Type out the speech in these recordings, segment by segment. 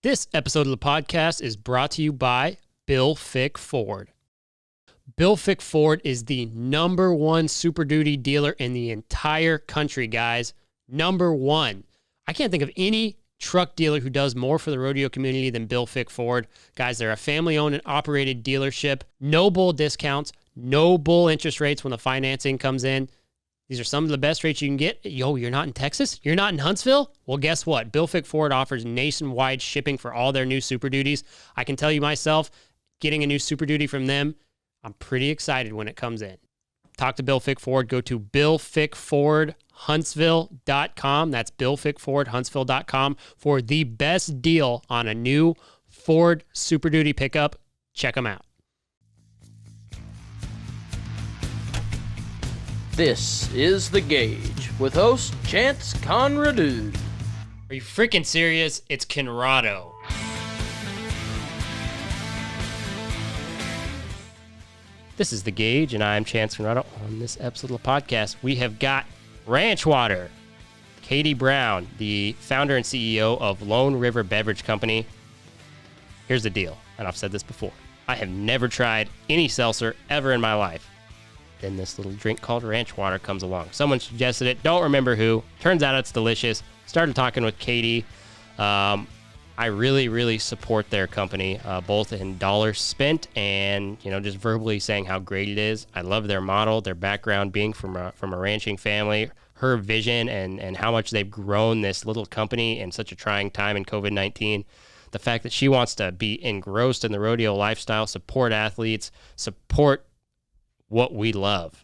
This episode of the podcast is brought to you by Bill Fick Ford. Bill Fick Ford is the number one Super Duty dealer in the entire country, guys. Number one. I can't think of any truck dealer who does more for the rodeo community than Bill Fick Ford. Guys, they're a family-owned and operated dealership. No bull discounts, no bull interest rates when the financing comes in. These are some of the best rates you can get. Yo, you're not in Texas? You're not in Huntsville? Well, guess what? Bill Fick Ford offers nationwide shipping for all their new Super Duties. I can tell you myself, getting a new Super Duty from them, I'm pretty excited when it comes in. Talk to Bill Fick Ford. Go to BillFickFordHuntsville.com. That's BillFickFordHuntsville.com for the best deal on a new Ford Super Duty pickup. Check them out. This is The Gauge with host Chance Conradou. Are you freaking serious? It's Conrado. This is The Gauge, and I'm Chance Conrado. On this episode of the podcast, we have got Ranch Water. Katie Brown, the founder and CEO of Lone River Beverage Company. Here's the deal, and I've said this before. I have never tried any seltzer ever in my life. Then this little drink called Ranch Water comes along. Someone suggested it. Don't remember who. Turns out it's delicious. Started talking with Katie. I really support their company, both in dollars spent and, just verbally saying how great it is. I love their model, their background, being from a ranching family, her vision and how much they've grown this little company in such a trying time in COVID-19. The fact that she wants to be engrossed in the rodeo lifestyle, support athletes, support what we love.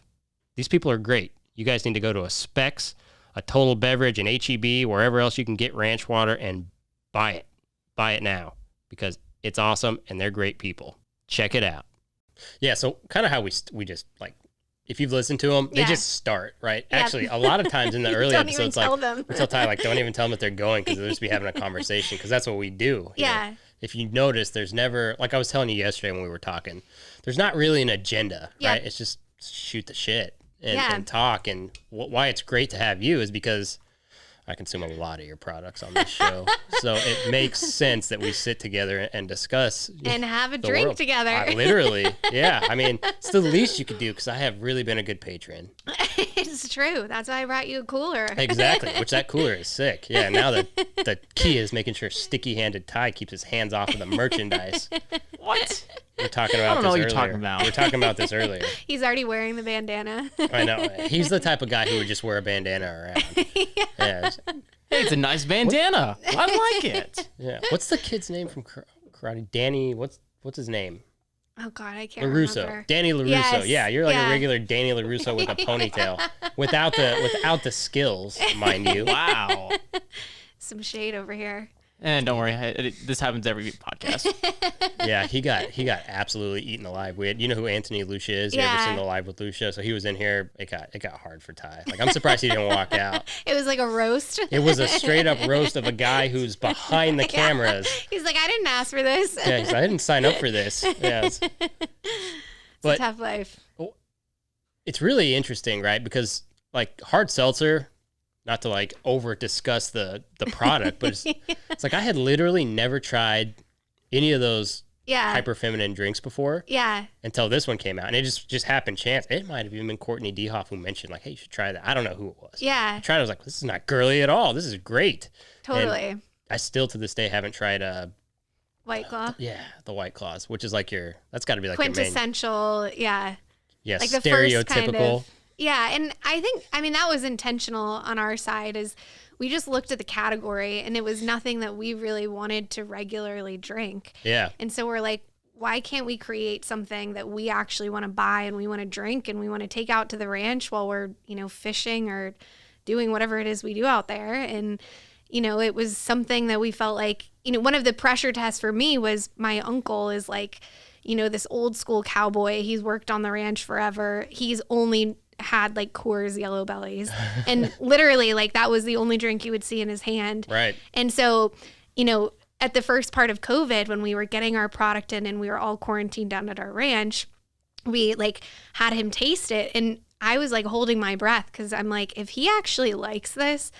These people are great. You guys need to go to a Specs, a Total Beverage, an HEB, wherever else you can get Ranch Water and buy it. Buy it now because it's awesome and they're great people. Check it out. Yeah, so kind of how we just like, if you've listened to them, they just start, right? Yeah. Actually, a lot of times in the early episodes, like, we tell Ty, like, don't even tell them that they're going because they'll just be having a conversation because that's what we do. Yeah. If you notice, there's never, like I was telling you yesterday when we were talking, there's not really an agenda, right? It's just shoot the shit and talk. And why it's great to have you is because I consume a lot of your products on this show. So it makes sense that we sit together and discuss. And have a drink world. together. Literally. Yeah. I mean, it's the least you could do because I have really been a good patron. It's true. That's why I brought you a cooler. Exactly. Which that cooler is sick. Yeah. Now the key is making sure sticky-handed Ty keeps his hands off of the merchandise. What? We were talking about I don't know this what you're earlier. talking about. We were talking about this earlier. He's already wearing the bandana. I know. He's the type of guy who would just wear a bandana around. Yeah. Hey, it's a nice bandana. I like it. Yeah. What's the kid's name from karate? Danny. What's his name? Oh God, I can't LaRusso. remember. Danny LaRusso. Yes. Yeah, you're like a regular Danny LaRusso with a ponytail, without the skills, mind you. Wow. Some shade over here. And don't worry, this happens every podcast. Yeah, he got absolutely eaten alive. You know who Anthony Lucia is? You ever seen the Live with Lucia? So he was in here. It got hard for Ty. Like, I'm surprised he didn't walk out. It was like a roast. It was a straight up roast of a guy who's behind the cameras. He's like, I didn't ask for this. Yeah, I didn't sign up for this. Yeah, it's a tough life. It's really interesting, right? Because like hard seltzer, not to like over discuss the product, but it's like I had literally never tried any of those hyper feminine drinks before. Yeah. Until this one came out, and it just happened chance. It might have even been Courtney Dehoff who mentioned like, "Hey, you should try that." I don't know who it was. Yeah. I tried. I was like, "This is not girly at all. This is great." Totally. And I still to this day haven't tried White Claw. the White Claws, which is like that's got to be like quintessential. Yeah, like stereotypical. The first kind of, yeah, and I mean, that was intentional on our side is we just looked at the category and it was nothing that we really wanted to regularly drink. Yeah. And so we're like, why can't we create something that we actually want to buy and we want to drink and we want to take out to the ranch while we're, fishing or doing whatever it is we do out there. And, it was something that we felt like, one of the pressure tests for me was my uncle is like, this old school cowboy. He's worked on the ranch forever. He's only had like Coors Yellow Bellies, and literally like that was the only drink you would see in his hand. Right. And so, at the first part of COVID, when we were getting our product in and we were all quarantined down at our ranch, we like had him taste it, and I was like holding my breath because I'm like, if he actually likes this,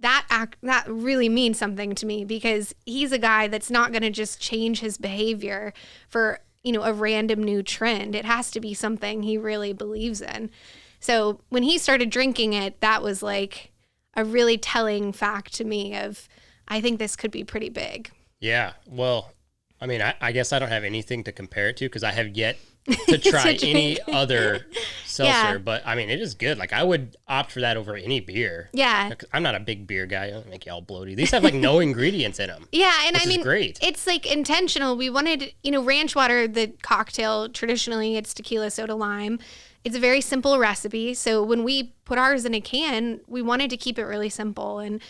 that really means something to me, because he's a guy that's not going to just change his behavior for, a random new trend. It has to be something he really believes in. So when he started drinking it, that was like a really telling fact to me of, I think this could be pretty big. Yeah. Well, I mean, I guess I don't have anything to compare it to because I have yet to try any other seltzer, but I mean, it is good. Like, I would opt for that over any beer. Yeah. I'm not a big beer guy. I don't make you all bloaty. These have like no ingredients in them. Yeah. And which I mean, is great. It's like intentional. We wanted, ranch water, the cocktail, traditionally it's tequila, soda, lime. It's a very simple recipe. So when we put ours in a can, we wanted to keep it really simple. And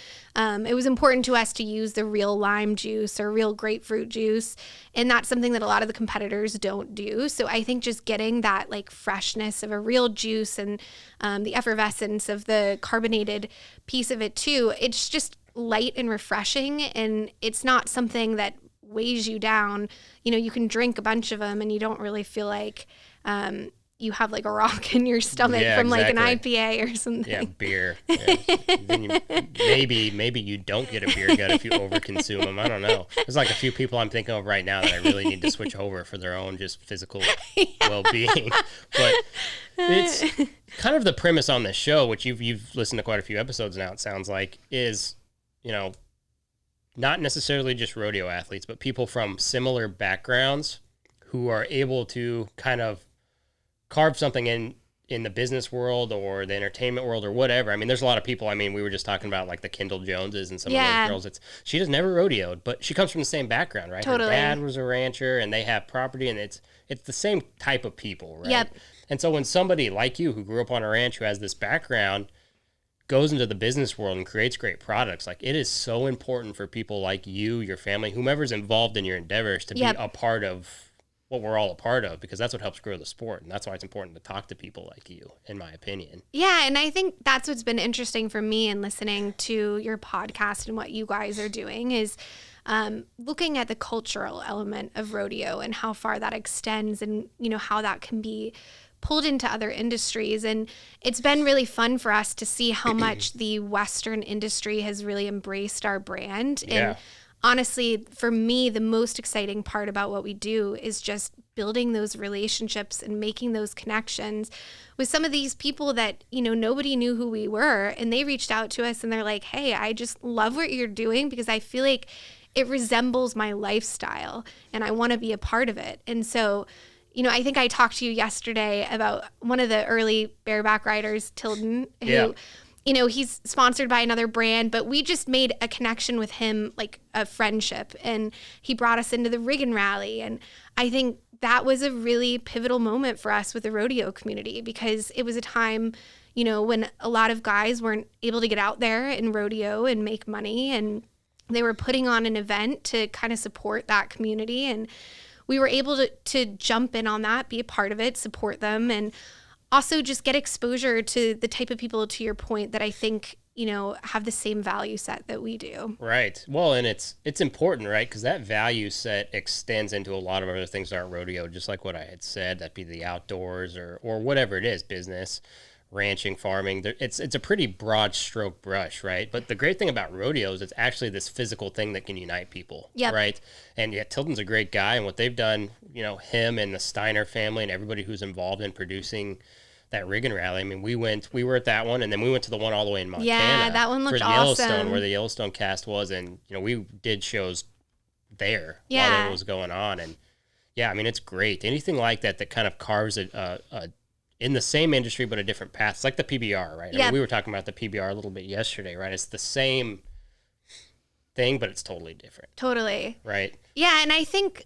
it was important to us to use the real lime juice or real grapefruit juice. And that's something that a lot of the competitors don't do. So I think just getting that like freshness of a real juice and the effervescence of the carbonated piece of it too, it's just light and refreshing. And it's not something that weighs you down. You can drink a bunch of them and you don't really feel like you have like a rock in your stomach from like an IPA or something. Yeah, beer. Yeah. Then maybe you don't get a beer gut if you overconsume them. I don't know. There's like a few people I'm thinking of right now that I really need to switch over for their own just physical well-being. But it's kind of the premise on this show, which you've listened to quite a few episodes now, it sounds like, is, not necessarily just rodeo athletes, but people from similar backgrounds who are able to kind of carve something in the business world or the entertainment world or whatever. I mean, there's a lot of people. I mean, we were just talking about like the Kendall Joneses and some of those girls. She just never rodeoed, but she comes from the same background, right? Totally. Her dad was a rancher and they have property, and it's the same type of people, right? Yep. And so when somebody like you who grew up on a ranch who has this background goes into the business world and creates great products, like, it is so important for people like you, your family, whomever's involved in your endeavors to be a part of what we're all a part of, because that's what helps grow the sport. And that's why it's important to talk to people like you, in my opinion. Yeah. And I think that's what's been interesting for me in listening to your podcast and what you guys are doing is looking at the cultural element of rodeo and how far that extends and, how that can be pulled into other industries. And it's been really fun for us to see how much the Western industry has really embraced our brand. Yeah. And honestly, for me, the most exciting part about what we do is just building those relationships and making those connections with some of these people that, nobody knew who we were. And they reached out to us and they're like, hey, I just love what you're doing because I feel like it resembles my lifestyle and I want to be a part of it. And so, I think I talked to you yesterday about one of the early bareback riders, Tilden, who, he's sponsored by another brand, but we just made a connection with him, like a friendship, and he brought us into the Riggin Rally. And I think that was a really pivotal moment for us with the rodeo community, because it was a time, when a lot of guys weren't able to get out there and rodeo and make money, and they were putting on an event to kind of support that community. And we were able to jump in on that, be a part of it, support them, and also just get exposure to the type of people, to your point, that I think, have the same value set that we do. Right. Well, and it's important, right? Because that value set extends into a lot of other things that aren't rodeo, just like what I had said, that'd be the outdoors or whatever it is, business, ranching, farming. It's a pretty broad stroke brush, right? But the great thing about rodeo is it's actually this physical thing that can unite people, right? And yeah, Tilton's a great guy, and what they've done, him and the Steiner family and everybody who's involved in producing that Riggin Rally. I mean, we were at that one, and then we went to the one all the way in Montana. Yeah, that one looked for awesome. Yellowstone, where the Yellowstone cast was, and we did shows there while it was going on, and yeah, I mean, it's great. Anything like that kind of carves a in the same industry but a different path. It's like the PBR, right? I mean, we were talking about the PBR a little bit yesterday, right? It's the same thing, but it's totally different. Totally. Right? Yeah, and I think,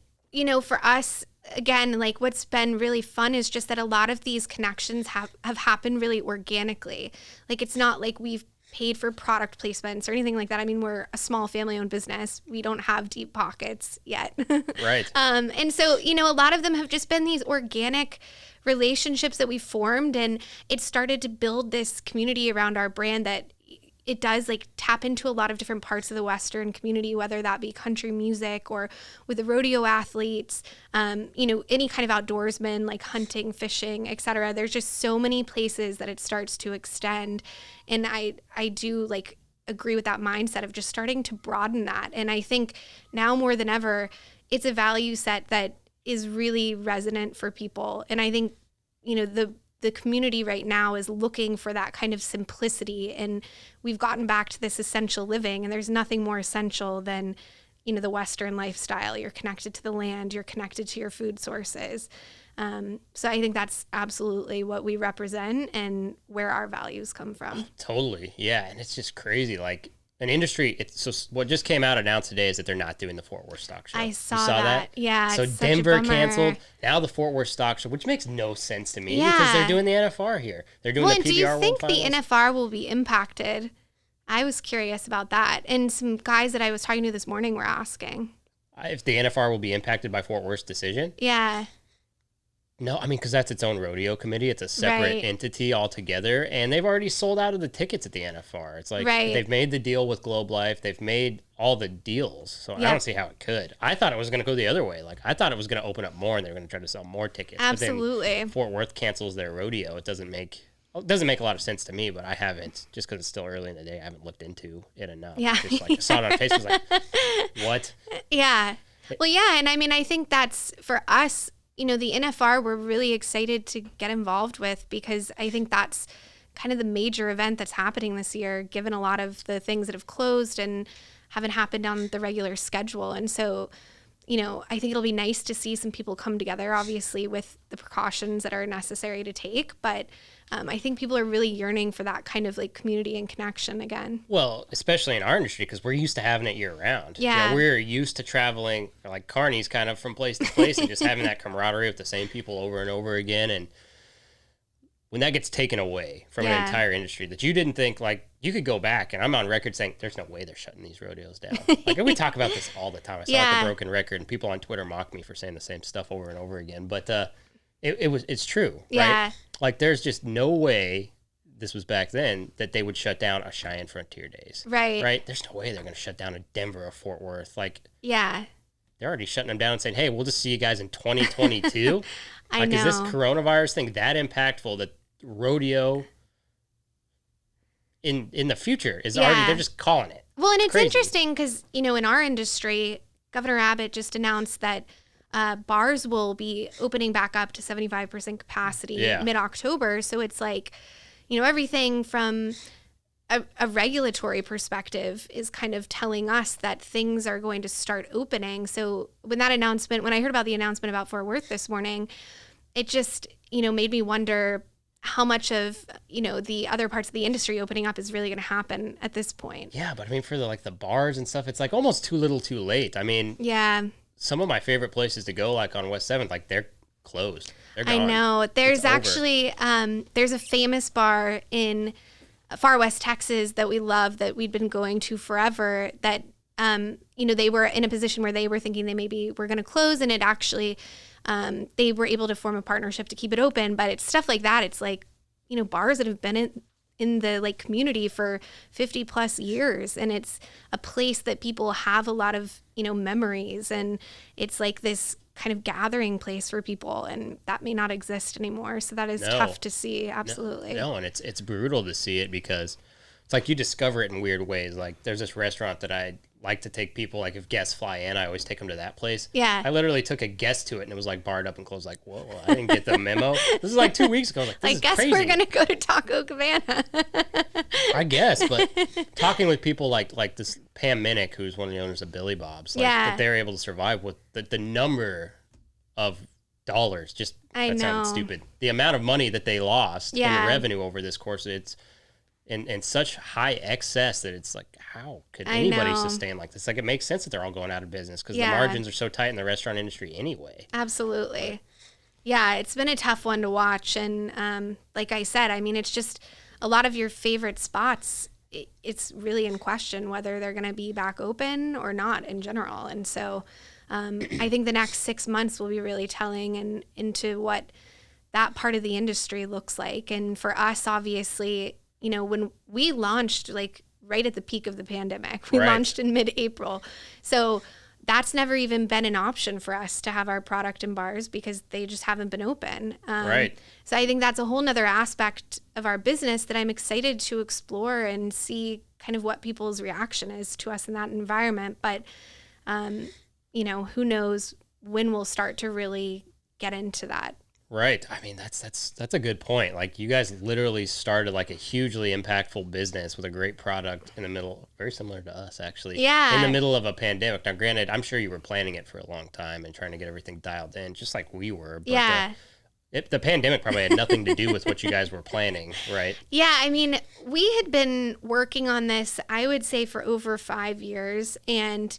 for us, again, like what's been really fun is just that a lot of these connections have happened really organically. Like, it's not like we've paid for product placements or anything like that. I mean, we're a small family-owned business. We don't have deep pockets yet. Right. And so, a lot of them have just been these organic relationships that we formed, and it started to build this community around our brand that it does like tap into a lot of different parts of the Western community, whether that be country music or with the rodeo athletes, any kind of outdoorsmen like hunting, fishing, etc. There's just so many places that it starts to extend. And I do like agree with that mindset of just starting to broaden that. And I think now more than ever, it's a value set that is really resonant for people. And I think, the community right now is looking for that kind of simplicity, and we've gotten back to this essential living, and there's nothing more essential than, the Western lifestyle. You're connected to the land, you're connected to your food sources. So I think that's absolutely what we represent and where our values come from. Totally. Yeah. And it's just crazy. Like an industry, so what just came out announced today is that they're not doing the Fort Worth Stock Show. I saw that. Yeah. So Denver canceled. Now the Fort Worth Stock Show, which makes no sense to me because they're doing the NFR here. They're doing the PBR World Finals. Well, do you think the NFR will be impacted? I was curious about that. And some guys that I was talking to this morning were asking. If the NFR will be impacted by Fort Worth's decision? Yeah. No, I mean, because that's its own rodeo committee. It's a separate entity altogether, and they've already sold out of the tickets at the NFR. It's like they've made the deal with Globe Life. They've made all the deals, so I don't see how it could. I thought it was going to go the other way. Like, I thought it was going to open up more, and they were going to try to sell more tickets. Absolutely. But then Fort Worth cancels their rodeo. It doesn't make a lot of sense to me, but I haven't, just because it's still early in the day, I haven't looked into it enough. Yeah. Just like, I saw it on Facebook, like, what? Yeah. Well, yeah, and I mean, I think that's, for us, the NFR we're really excited to get involved with, because I think that's kind of the major event that's happening this year, given a lot of the things that have closed and haven't happened on the regular schedule. And so, I think it'll be nice to see some people come together, obviously with the precautions that are necessary to take. But I think people are really yearning for that kind of like community and connection again. Well, especially in our industry, because we're used to having it year round. Yeah. We're used to traveling like carnies kind of from place to place and just having that camaraderie with the same people over and over again. And when that gets taken away from an entire industry that you didn't think, like, you could go back, and I'm on record saying there's no way they're shutting these rodeos down. Like, we talk about this all the time. I saw the broken record, and people on Twitter mock me for saying the same stuff over and over again. But it's true, right? Like, there's just no way, this was back then, that they would shut down a Cheyenne Frontier Days. Right? There's no way they're going to shut down a Denver or Fort Worth. Like, they're already shutting them down and saying, hey, we'll just see you guys in 2022. I know. Is this coronavirus thing that impactful that rodeo in the future is already, they're just calling it? Well, and it's interesting because, in our industry, Governor Abbott just announced that bars will be opening back up to 75% capacity mid-October. So it's like, everything from a regulatory perspective is kind of telling us that things are going to start opening. So when I heard about the announcement about Fort Worth this morning, it just, made me wonder how much of, the other parts of the industry opening up is really going to happen at this point. Yeah, but I mean, for the bars and stuff, it's like almost too little too late. I mean, some of my favorite places to go, like on West 7th, like they're closed. They're gone. I know. There's actually, there's a famous bar in far West Texas that we love, that we'd been going to forever, that, they were in a position where they were thinking they maybe were going to close, and it actually, they were able to form a partnership to keep it open. But it's stuff like that. It's like, bars that have been in the like community for 50 plus years. And it's a place that people have a lot of, memories. And it's like this kind of gathering place for people. And that may not exist anymore. So that is tough to see. Absolutely. No, and it's brutal to see it, because it's like you discover it in weird ways. Like, there's this restaurant that I like to take people, like if guests fly in, I always take them to that place. Yeah. I literally took a guest to it, and it was like barred up and closed. Like, whoa, I didn't get the memo. This is like 2 weeks ago. I was like, this is guess crazy. We're going to go to Taco Cabana. I guess, but talking with people like this Pam Minnick, who's one of the owners of Billy Bob's, that they're able to survive with the number of dollars, just, that sounds stupid. The amount of money that they lost in revenue over this course, it's in such high excess that it's like, how could anybody sustain like this? Like, it makes sense that they're all going out of business, because the margins are so tight in the restaurant industry anyway. Absolutely. Yeah, it's been a tough one to watch. And like I said, I mean, it's just a lot of your favorite spots, it's really in question whether they're going to be back open or not in general. And so I think the next 6 months will be really telling into what that part of the industry looks like. And for us, obviously, when we launched, like right at the peak of the pandemic, we launched in mid-April. So that's never even been an option for us to have our product in bars because they just haven't been open. Right. So I think that's a whole nother aspect of our business that I'm excited to explore and see kind of what people's reaction is to us in that environment. But, who knows when we'll start to really get into that. Right. I mean, that's a good point. Like, you guys literally started like a hugely impactful business with a great product in the middle, very similar to us actually. Yeah. In the middle of a pandemic. Now, granted, I'm sure you were planning it for a long time and trying to get everything dialed in, just like we were. But yeah. The pandemic probably had nothing to do with what you guys were planning, right? Yeah. I mean, we had been working on this, I would say, for over 5 years. And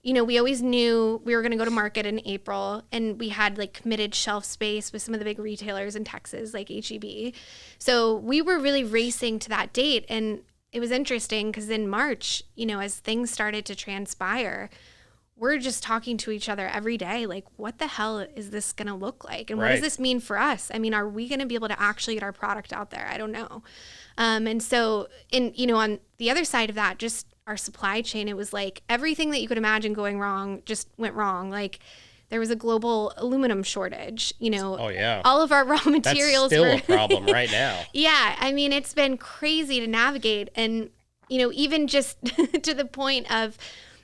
we always knew we were going to go to market in April, and we had like committed shelf space with some of the big retailers in Texas, like H-E-B. So we were really racing to that date. And it was interesting because in March, as things started to transpire, we're just talking to each other every day. Like, what the hell is this going to look like? And what does this mean for us? I mean, are we going to be able to actually get our product out there? I don't know. And so on the other side of that, just our supply chain, it was like everything that you could imagine going wrong just went wrong. Like, there was a global aluminum shortage, Oh yeah. all of our raw materials. That's still a problem right now. Yeah. I mean, it's been crazy to navigate. And, even just to the point of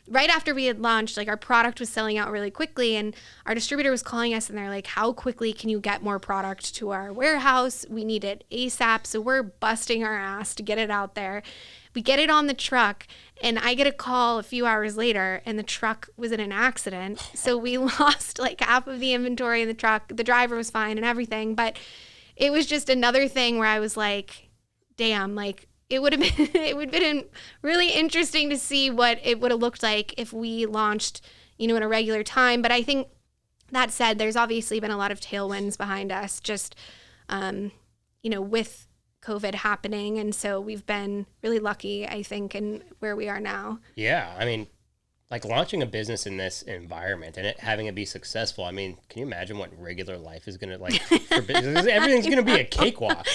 right after we had launched, like, our product was selling out really quickly, and our distributor was calling us and they're like, how quickly can you get more product to our warehouse? We need it ASAP. So we're busting our ass to get it out there. We get it on the truck, and I get a call a few hours later, and the truck was in an accident. So we lost like half of the inventory in the truck. The driver was fine and everything, but it was just another thing where I was like, damn, like, it would have been really interesting to see what it would have looked like if we launched, in a regular time. But I think that said, there's obviously been a lot of tailwinds behind us just, with COVID happening. And so we've been really lucky, I think, in where we are now. Yeah. I mean, like, launching a business in this environment and having it be successful. I mean, can you imagine what regular life is going to like for business? Everything's going to be a cakewalk.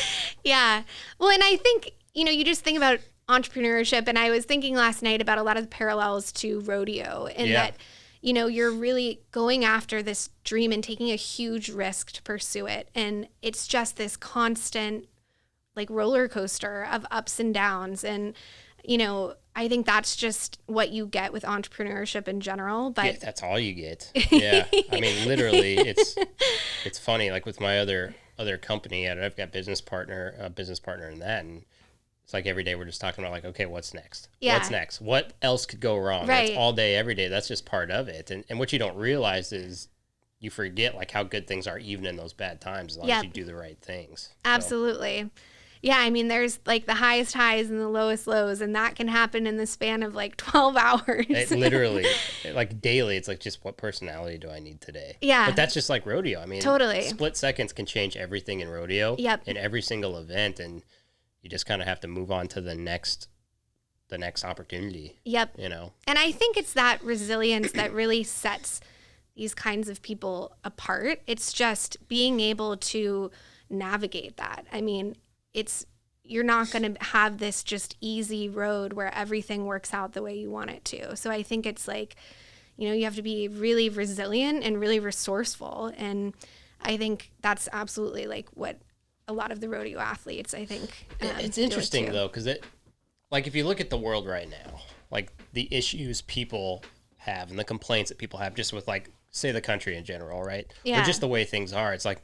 Yeah. Well, and I think, you just think about entrepreneurship, and I was thinking last night about a lot of the parallels to Rodeo, and that, you're really going after this dream and taking a huge risk to pursue it. And it's just this constant like roller coaster of ups and downs. And, I think that's just what you get with entrepreneurship in general. But yeah, that's all you get. Yeah. I mean, literally, it's funny. Like, with my other company, I've got a business partner in that. And it's like every day we're just talking about like, okay, what's next? Yeah. What's next? What else could go wrong? Right. It's all day, every day. That's just part of it. And what you don't realize is you forget like how good things are even in those bad times as long as you do the right things. Absolutely. Yeah, I mean, there's like the highest highs and the lowest lows, and that can happen in the span of like 12 hours. It literally, like daily, it's like, just what personality do I need today? Yeah. But that's just like Rodeo. I mean, totally. Split seconds can change everything in Rodeo. Yep. In every single event, and you just kind of have to move on to the next opportunity. Yep. And I think it's that resilience that really sets these kinds of people apart. It's just being able to navigate that. I mean, you're not going to have this just easy road where everything works out the way you want it to. So I think it's like, you have to be really resilient and really resourceful. And I think that's absolutely like what a lot of the rodeo athletes, I think, it's interesting though, because like, if you look at the world right now, like the issues people have and the complaints that people have just with like, say, the country in general, right? Yeah. Or just the way things are. It's like,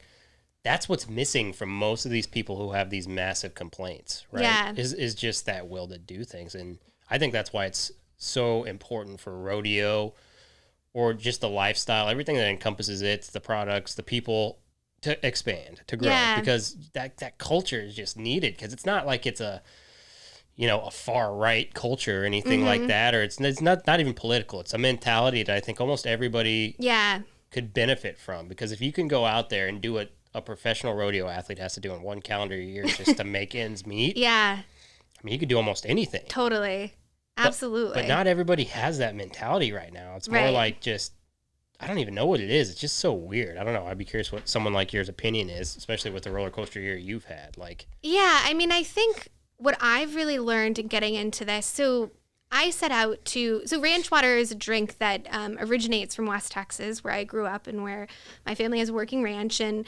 that's what's missing from most of these people who have these massive complaints, right? Yeah. Is just that will to do things. And I think that's why it's so important for rodeo, or just the lifestyle, everything that encompasses it, the products, the people, to expand, to grow. Yeah. Because that culture is just needed, because it's not like it's a far right culture or anything like that, or it's not even political. It's a mentality that I think almost everybody could benefit from, because if you can go out there and do what a professional rodeo athlete has to do in one calendar year just to make ends meet. Yeah. I mean, you could do almost anything. Totally. Absolutely. But not everybody has that mentality right now. It's more like just, I don't even know what it is. It's just so weird. I don't know. I'd be curious what someone like yours opinion is, especially with the roller coaster year you've had. Like, yeah, I mean, I think what I've really learned in getting into this, so I set out to, so ranch water is a drink that originates from West Texas, where I grew up and where my family has a working ranch. And,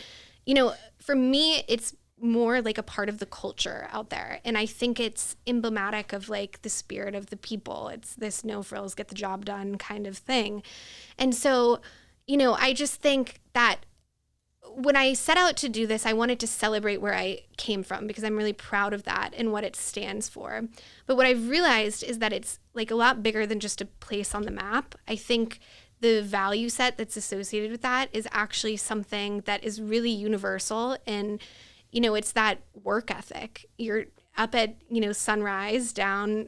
for me, it's more like a part of the culture out there. And I think it's emblematic of like the spirit of the people. It's this no frills, get the job done kind of thing. And so, I just think that when I set out to do this, I wanted to celebrate where I came from because I'm really proud of that and what it stands for. But what I've realized is that it's like a lot bigger than just a place on the map. I think the value set that's associated with that is actually something that is really universal. And, it's that work ethic. You're up at, sunrise down,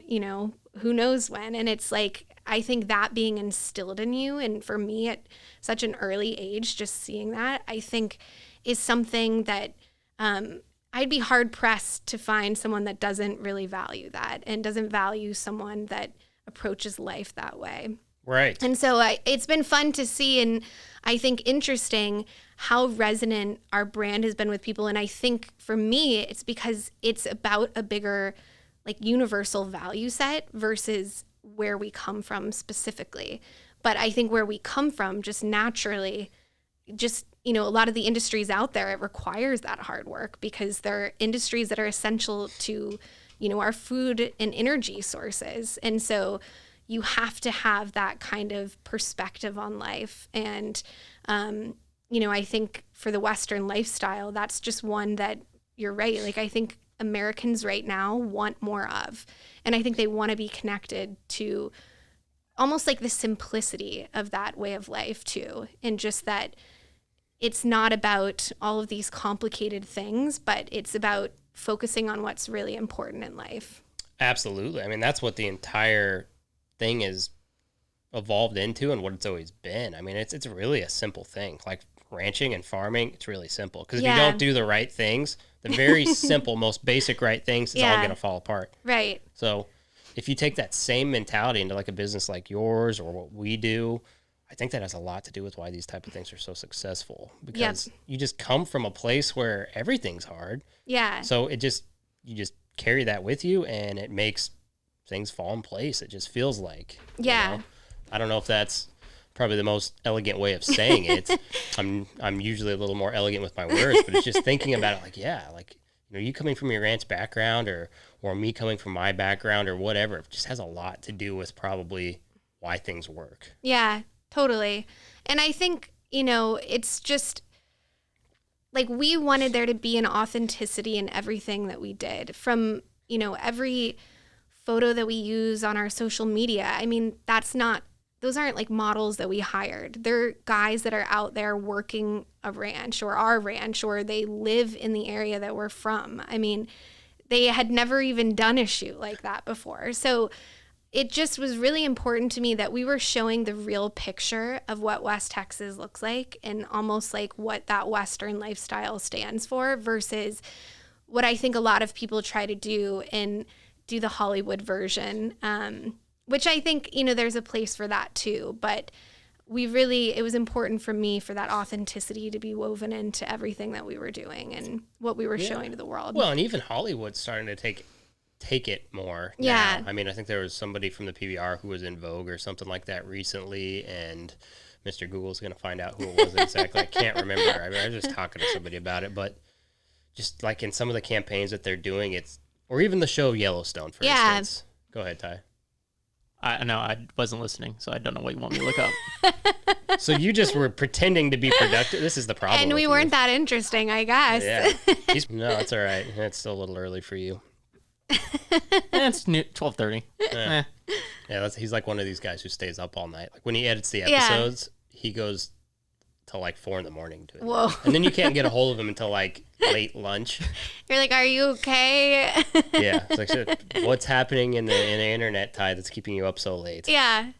who knows when. And it's like, I think that being instilled in you, and for me at such an early age, just seeing that, I think is something that I'd be hard pressed to find someone that doesn't really value that and doesn't value someone that approaches life that way. Right. And so it's been fun to see, and I think interesting how resonant our brand has been with people. And I think for me, it's because it's about a bigger, like, universal value set versus where we come from specifically. But I think where we come from just naturally, just, a lot of the industries out there, it requires that hard work because they're industries that are essential to, our food and energy sources. And so you have to have that kind of perspective on life. And, I think for the Western lifestyle, that's just one that you're right. Like, I think Americans right now want more of. And I think they want to be connected to almost like the simplicity of that way of life too. And just that it's not about all of these complicated things, but it's about focusing on what's really important in life. Absolutely. I mean, that's what the entire thing is evolved into and what it's always been. I mean, it's really a simple thing. Like ranching and farming, it's really simple. Because if you don't do the right things, the very simple, most basic right things, it's all going to fall apart. Right. So if you take that same mentality into like a business like yours or what we do, I think that has a lot to do with why these type of things are so successful. Because you just come from a place where everything's hard. Yeah. So you just carry that with you and it makes things fall in place. It just feels like. Yeah. I don't know if that's probably the most elegant way of saying it. I'm usually a little more elegant with my words, but it's just thinking about it like, you coming from your ranch background or me coming from my background or whatever, it just has a lot to do with probably why things work. Yeah, totally. And I think, it's just like we wanted there to be an authenticity in everything that we did from, every photo that we use on our social media. I mean, those aren't like models that we hired. They're guys that are out there working a ranch or our ranch, or they live in the area that we're from. I mean, they had never even done a shoot like that before. So it just was really important to me that we were showing the real picture of what West Texas looks like and almost like what that Western lifestyle stands for versus what I think a lot of people try to do and do the Hollywood version. Which I think, there's a place for that too. But it was important for me for that authenticity to be woven into everything that we were doing and what we were showing to the world. Well, and even Hollywood's starting to take it more now. I mean, I think there was somebody from the PBR who was in Vogue or something like that recently, and Mr. Google's going to find out who it was exactly. I can't remember. I was just talking to somebody about it, but just like in some of the campaigns that they're doing, or even the show Yellowstone, for instance. Go ahead, Ty. I wasn't listening, so I don't know what you want me to look up. So you just were pretending to be productive. This is the problem. And we weren't that interesting, I guess. Yeah. No, it's all right. It's still a little early for you. It's 12:30. Yeah, he's like one of these guys who stays up all night. Like when he edits the episodes, he goes till like 4 a.m. to it. Whoa. And then you can't get a hold of him until like late lunch. You're like, are you okay? Yeah. It's like, shit, what's happening in the internet, Ty, that's keeping you up so late? Yeah.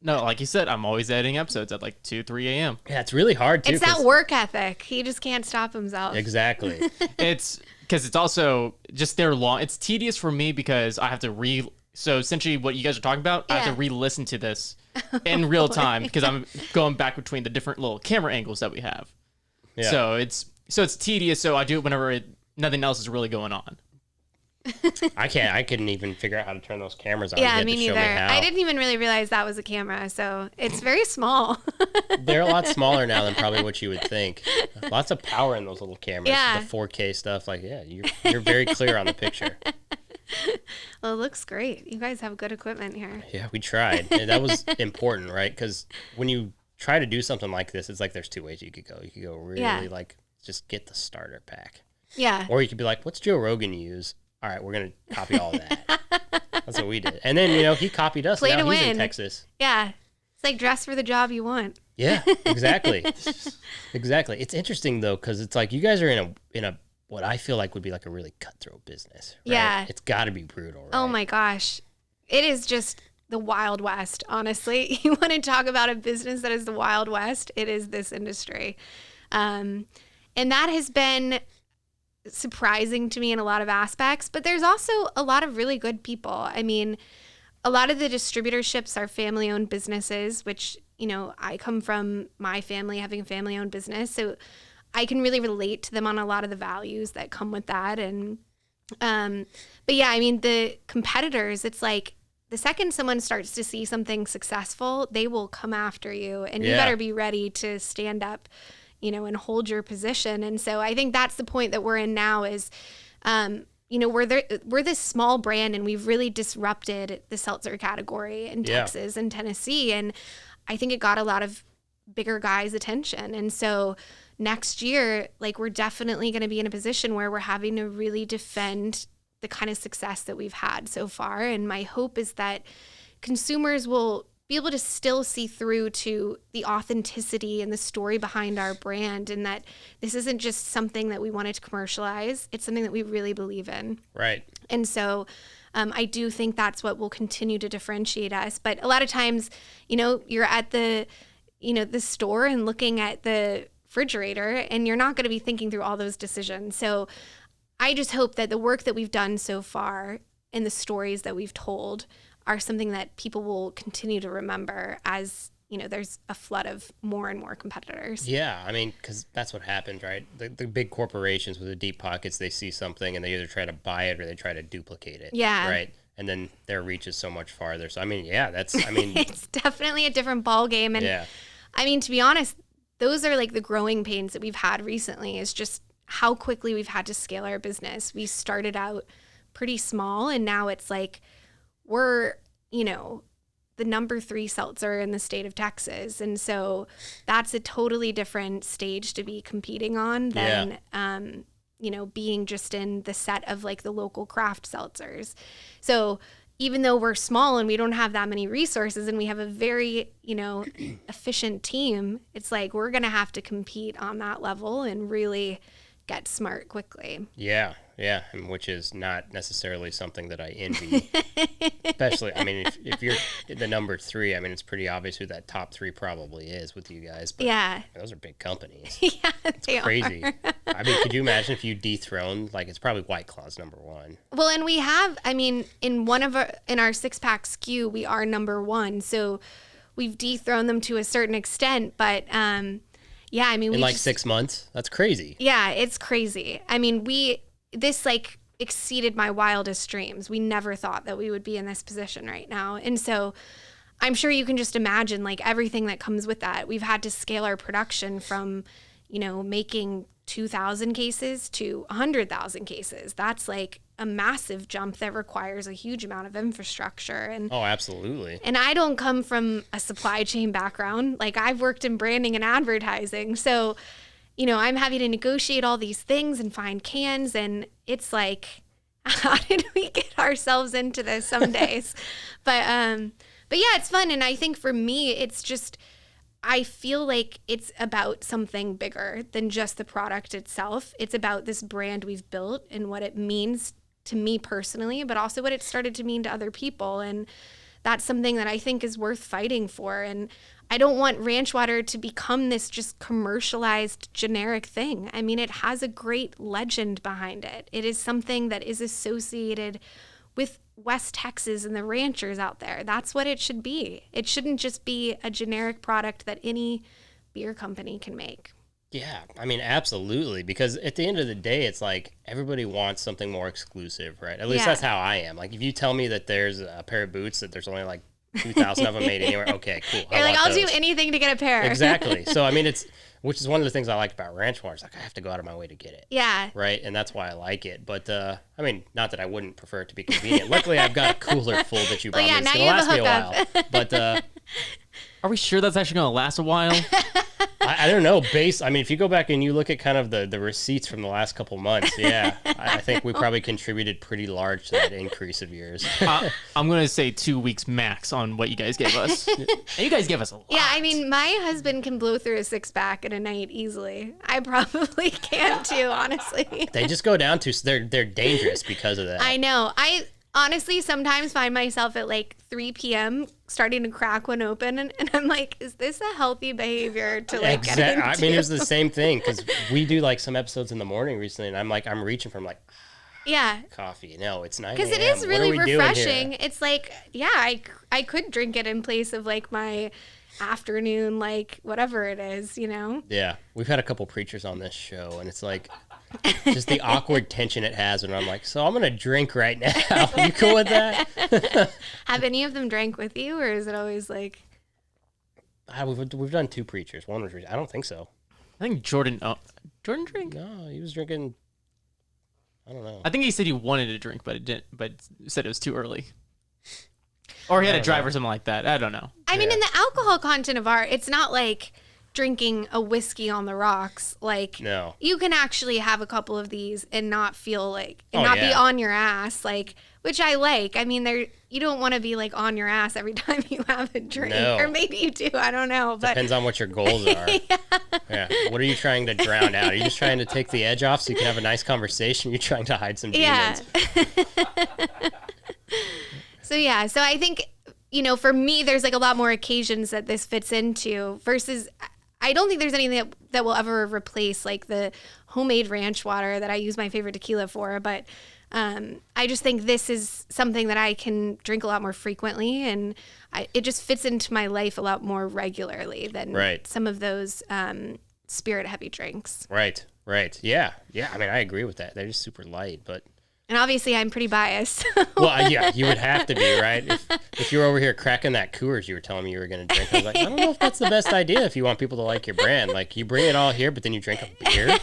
No, like you said, I'm always editing episodes at like 2, 3 a.m. Yeah, it's really hard too. It's that work ethic. He just can't stop himself. Exactly. It's because it's also just they're long. It's tedious for me because I have to so essentially what you guys are talking about, I have to re-listen to this in real time because I'm going back between the different little camera angles that we have. Yeah. So it's tedious. So I do it whenever nothing else is really going on. I couldn't even figure out how to turn those cameras on. Yeah, me neither. I didn't even really realize that was a camera, so it's very small. They're a lot smaller now than probably what you would think. Lots of power in those little cameras. Yeah. The 4K stuff, you're very clear on the picture. Well, it looks great. You guys have good equipment here. Yeah, we tried. And that was important, right? Because when you try to do something like this, it's like there's two ways you could go. You could go really just get the starter pack. Yeah. Or you could be like, what's Joe Rogan use? All right, we're going to copy all that. That's what we did. And then, he copied us. Play now to he's win. in Texas. Yeah. It's like dress for the job you want. Yeah, exactly. Exactly. It's interesting, though, because it's like you guys are in a what I feel like would be like a really cutthroat business. Right? Yeah. It's got to be brutal, right? Oh, my gosh. It is just the Wild West, honestly. You want to talk about a business that is the Wild West, it is this industry. And that has been surprising to me in a lot of aspects, but there's also a lot of really good people. I mean, a lot of the distributorships are family-owned businesses, which, I come from my family having a family-owned business, so I can really relate to them on a lot of the values that come with that. And, but yeah, I mean, the competitors, it's like the second someone starts to see something successful, they will come after you, and you better be ready to stand up and hold your position. And so I think that's the point that we're in now is, we're this small brand and we've really disrupted the seltzer category in Texas and Tennessee. And I think it got a lot of bigger guys' attention. And so next year, we're definitely going to be in a position where we're having to really defend the kind of success that we've had so far. And my hope is that consumers will be able to still see through to the authenticity and the story behind our brand, and that this isn't just something that we wanted to commercialize. It's something that we really believe in. Right. And so I do think that's what will continue to differentiate us. But a lot of times, you're at the store and looking at the refrigerator, and you're not going to be thinking through all those decisions. So I just hope that the work that we've done so far and the stories that we've told are something that people will continue to remember as, there's a flood of more and more competitors. Yeah, I mean, because that's what happens, right? The big corporations with the deep pockets, they see something and they either try to buy it or they try to duplicate it. Yeah. Right? And then their reach is so much farther. So, it's definitely a different ball game. And I mean, to be honest, those are the growing pains that we've had recently, is just how quickly we've had to scale our business. We started out pretty small, and now it's we're, the number 3 seltzer in the state of Texas. And so that's a totally different stage to be competing on than, being just in the set of the local craft seltzers. So even though we're small and we don't have that many resources and we have a very, efficient team, it's we're going to have to compete on that level and really get smart quickly. Yeah, and which is not necessarily something that I envy. Especially, if you're the number 3, it's pretty obvious who that top 3 probably is with you guys. But those are big companies. Yeah, it's crazy. Could you imagine if you dethroned, it's probably White Claw's number 1. Well, and we have, in our 6-pack SKU, we are number 1. So we've dethroned them to a certain extent, but in 6 months? That's crazy. Yeah, it's crazy. This exceeded my wildest dreams. We never thought that we would be in this position right now. And so I'm sure you can just imagine everything that comes with that. We've had to scale our production from, making 2,000 cases to 100,000 cases. That's a massive jump that requires a huge amount of infrastructure. And oh, absolutely. And I don't come from a supply chain background. I've worked in branding and advertising. So, I'm having to negotiate all these things and find cans. And it's how did we get ourselves into this some days? But yeah, it's fun. And I think for me, it's just, I feel it's about something bigger than just the product itself. It's about this brand we've built and what it means to me personally, but also what it started to mean to other people. And that's something that I think is worth fighting for. And I don't want ranch water to become this just commercialized generic thing. It has a great legend behind it. It is something that is associated with West Texas and the ranchers out there. That's what it should be. It shouldn't just be a generic product that any beer company can make. Yeah, I mean, absolutely. Because at the end of the day, it's like everybody wants something more exclusive, right? At least that's how I am. Like, if you tell me that there's a pair of boots that there's only like 2,000 of them made anywhere, okay, cool. You're like, I'll do anything to get a pair. Exactly. So, I mean, which is one of the things I like about ranch water. Like, I have to go out of my way to get it. Yeah. Right? And that's why I like it. But, I mean, not that I wouldn't prefer it to be convenient. Luckily, I've got a cooler full that you brought me. It's going to last me a while. But, are we sure that's actually going to last a while? I don't know. I mean, if you go back and you look at kind of the receipts from the last couple months, yeah, I think we probably contributed pretty large to that increase of yours. I'm going to say 2 weeks max on what you guys gave us. And you guys gave us a lot. Yeah, I mean, my husband can blow through a 6-pack in a night easily. I probably can too, honestly. They just go down to, so they're dangerous because of that. I know. I honestly sometimes find myself at like 3 p.m. starting to crack one open, and I'm like, is this a healthy behavior to like get into? I mean, it was the same thing because we do like some episodes in the morning recently, and I'm reaching from like, coffee. No, it's 9 a.m. Because it is really refreshing. It's like, I could drink it in place of like my afternoon, like whatever it is, you know? Yeah, we've had a couple preachers on this show, and it's like just the awkward tension it has when I'm like, so I'm gonna drink right now. You cool with that? Have any of them drank with you, or is it always like? We've done 2 preachers. One was I don't think so. I think Jordan drank. No, he was drinking. I don't know. I think he said he wanted to drink, but it didn't. But said it was too early. Or he had a drive or something like that. I don't know. I mean, in the alcohol content of art, it's not like drinking a whiskey on the rocks. Like, no. You can actually have a couple of these and not feel like, and not be on your ass, like, which I like. I mean, you don't want to be like on your ass every time you have a drink. No. Or maybe you do, I don't know. But depends on what your goals are. Yeah. What are you trying to drown out? Are you just trying to take the edge off so you can have a nice conversation? You're trying to hide some demons. So I think, you know, for me, there's like a lot more occasions that this fits into versus I don't think there's anything that will ever replace like the homemade ranch water that I use my favorite tequila for. But I just think this is something that I can drink a lot more frequently, and it just fits into my life a lot more regularly than some of those spirit heavy drinks. Right. Yeah. I mean, I agree with that. They're just super light, but. And obviously, I'm pretty biased. Well, yeah, you would have to be, right? If you were over here cracking that Coors you were telling me you were going to drink, I was like, I don't know if that's the best idea if you want people to like your brand. Like, you bring it all here, but then you drink a beer.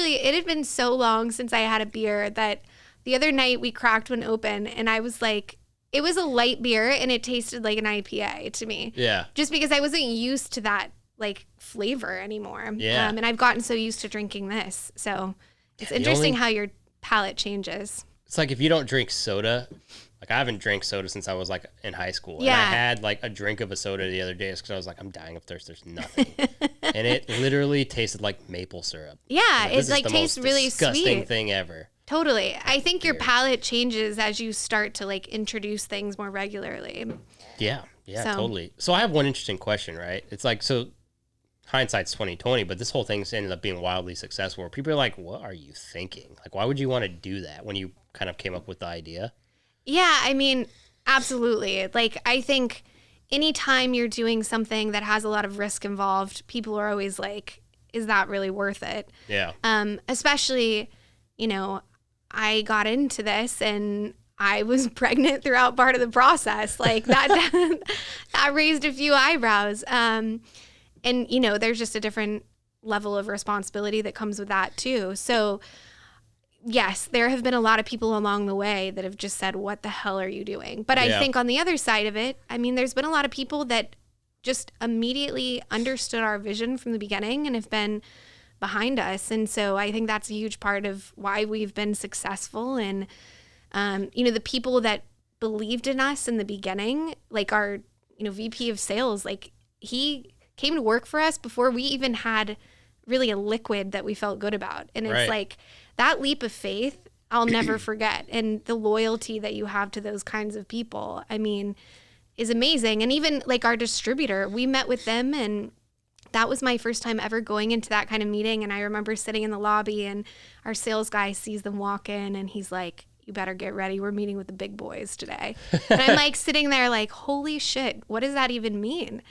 It had been so long since I had a beer that the other night we cracked one open, and I was like, it was a light beer, and it tasted like an IPA to me. Yeah. Just because I wasn't used to that, like, flavor anymore. Yeah. And I've gotten so used to drinking this. So it's interesting how your palate changes. It's like if you don't drink soda, like I haven't drank soda since I was like in high school. Yeah. And I had like a drink of a soda the other day because I was like, I'm dying of thirst. There's nothing. And it literally tasted like maple syrup. Yeah, it like tastes really disgusting sweet. Thing ever. Totally. I think your palate changes as you start to like introduce things more regularly. Yeah, totally. So I have one interesting question, right? It's like, so hindsight's 2020, but this whole thing's ended up being wildly successful where people are like, what are you thinking? Like, why would you want to do that when you kind of came up with the idea? Yeah, I mean, absolutely. Like, I think anytime you're doing something that has a lot of risk involved, people are always like, is that really worth it? Yeah. Especially, you know, I got into this and I was pregnant throughout part of the process. Like that raised a few eyebrows. And, you know, there's just a different level of responsibility that comes with that, too. So, yes, there have been a lot of people along the way that have just said, what the hell are you doing? But I think on the other side of it, I mean, there's been a lot of people that just immediately understood our vision from the beginning and have been behind us. And so I think that's a huge part of why we've been successful. And, you know, the people that believed in us in the beginning, like our, you know, VP of sales, like he came to work for us before we even had really a liquid that we felt good about. And it's like that leap of faith, I'll never forget. And the loyalty that you have to those kinds of people, I mean, is amazing. And even like our distributor, we met with them, and that was my first time ever going into that kind of meeting. And I remember sitting in the lobby and our sales guy sees them walk in and he's like, you better get ready. We're meeting with the big boys today. And I'm like sitting there like, holy shit, what does that even mean?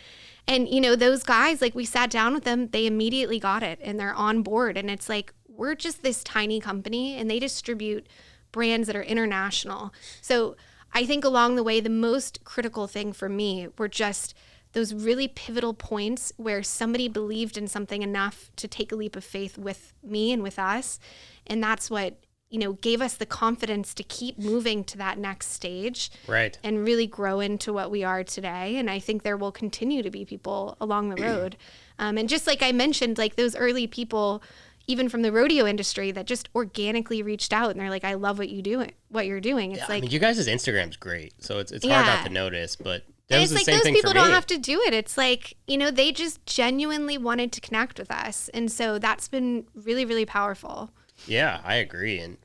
And, you know, those guys, like we sat down with them, they immediately got it and they're on board. And it's like, we're just this tiny company and they distribute brands that are international. So I think along the way, the most critical thing for me were just those really pivotal points where somebody believed in something enough to take a leap of faith with me and with us. And that's what, you know, gave us the confidence to keep moving to that next stage. Right. And really grow into what we are today. And I think there will continue to be people along the road. And just like I mentioned, like those early people, even from the rodeo industry, that just organically reached out and they're like, I love what you're doing. It's like, I mean, you guys' Instagram's great. So it's hard not to notice, but that was the like same those thing people for me. don't have to do it. It's like, you know, they just genuinely wanted to connect with us. And so that's been really, really powerful. Yeah, I agree. And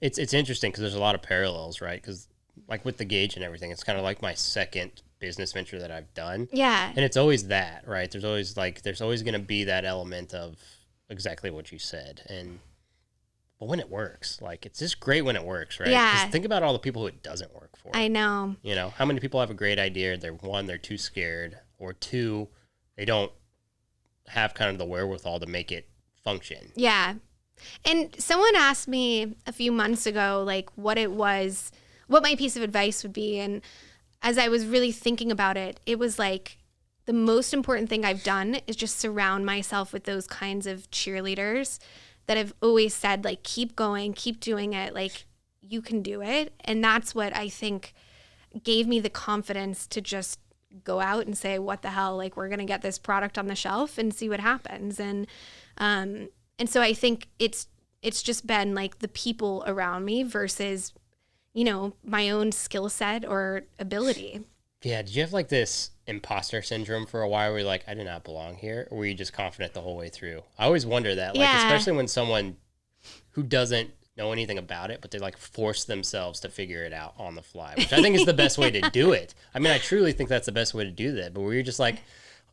it's interesting because there's a lot of parallels, right? Because like with the Gauge and everything, it's kind of like my second business venture that I've done. Yeah. And it's always that, right? There's always going to be that element of exactly what you said. But when it works, like it's just great when it works, right? Yeah. 'Cause think about all the people who it doesn't work for. I know. You know, how many people have a great idea? They're too scared, or two, they don't have kind of the wherewithal to make it function. Yeah. And someone asked me a few months ago, like what my piece of advice would be. And as I was really thinking about it, it was like the most important thing I've done is just surround myself with those kinds of cheerleaders that have always said, like, keep going, keep doing it. Like, you can do it. And that's what I think gave me the confidence to just go out and say, what the hell, like, we're going to get this product on the shelf and see what happens. And so I think it's just been like the people around me versus, you know, my own skill set or ability. Yeah. Did you have like this imposter syndrome for a while where you're like, I do not belong here? Or were you just confident the whole way through? I always wonder that, like, especially when someone who doesn't know anything about it, but they like force themselves to figure it out on the fly, which I think is the best way to do it. I mean, I truly think that's the best way to do that. But were you just like,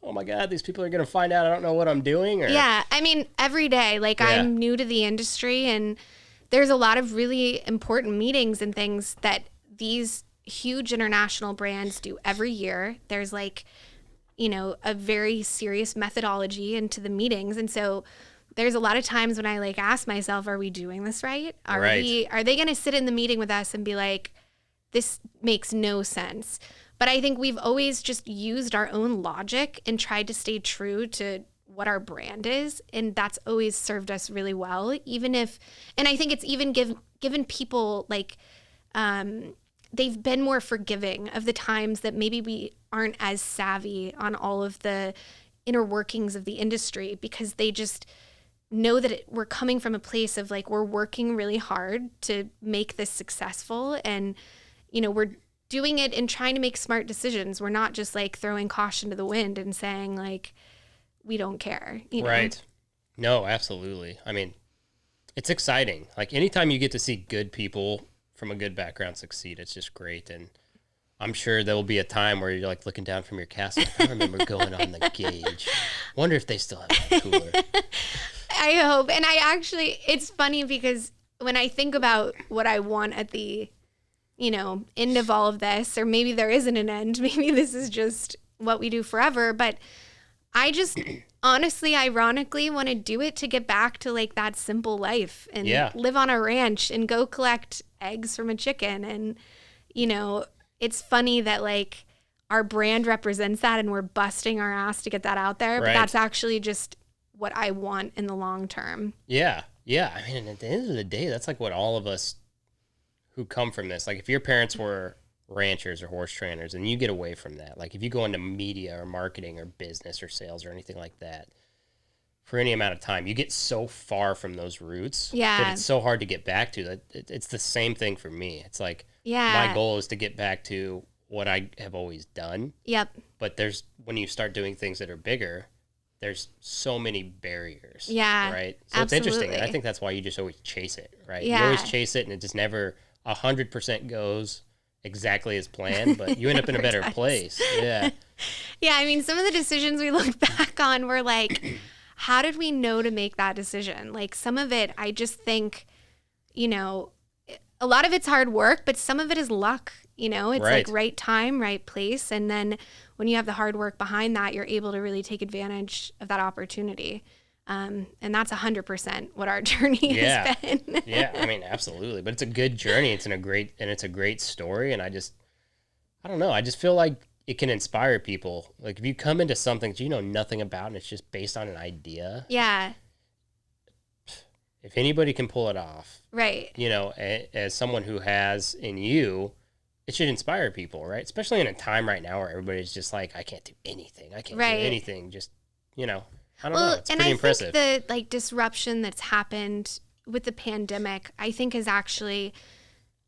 oh my God, these people are going to find out I don't know what I'm doing? Or... Yeah. I mean, every day, like I'm new to the industry and there's a lot of really important meetings and things that these huge international brands do every year. There's like, you know, a very serious methodology into the meetings. And so there's a lot of times when I like ask myself, are we doing this right? Are they going to sit in the meeting with us and be like, this makes no sense? But I think we've always just used our own logic and tried to stay true to what our brand is. And that's always served us really well, even if, and I think it's even given people like, they've been more forgiving of the times that maybe we aren't as savvy on all of the inner workings of the industry, because they just know that we're coming from a place of like, we're working really hard to make this successful. And, you know, we're doing it and trying to make smart decisions. We're not just like throwing caution to the wind and saying like, we don't care. You know? Right. No, absolutely. I mean, it's exciting. Like anytime you get to see good people from a good background succeed, it's just great. And I'm sure there will be a time where you're like looking down from your castle. I remember going on the Gauge. Wonder if they still have that cooler. I hope. And I actually, it's funny because when I think about what I want at the, you know, end of all of this, or maybe there isn't an end, maybe this is just what we do forever, but I just honestly, ironically want to do it to get back to like that simple life and live on a ranch and go collect eggs from a chicken. And, you know, it's funny that like our brand represents that and we're busting our ass to get that out there. But that's actually just what I want in the long term. Yeah. Yeah. I mean, at the end of the day, that's like what all of us who come from this, like if your parents were ranchers or horse trainers and you get away from that, like if you go into media or marketing or business or sales or anything like that for any amount of time, you get so far from those roots that it's so hard to get back to. That it's the same thing for me. It's like my goal is to get back to what I have always done. Yep. But when you start doing things that are bigger, there's so many barriers. Yeah. Right. So it's interesting. And I think that's why you just always chase it, right? Yeah. You always chase it and it just never 100% goes exactly as planned, but you end up in a better place. Yeah. Yeah. I mean, some of the decisions we look back on were like, how did we know to make that decision? Like some of it, I just think, you know, a lot of it's hard work, but some of it is luck. You know, it's Right. like right time, right place. And then when you have the hard work behind that, you're able to really take advantage of that opportunity. And that's 100% what our journey Yeah. has been. Yeah, I mean, absolutely. But it's a good journey. It's a great story. And I don't know. I just feel like it can inspire people. Like if you come into something that you know nothing about and it's just based on an idea, Yeah, if anybody can pull it off, right. you know, as someone who has in you, it should inspire people, right? Especially in a time right now where everybody's just like, I can't do anything. I can't Right. do anything. Just, you know, I don't know. It's and pretty I impressive. think the like disruption that's happened with the pandemic, I think is actually,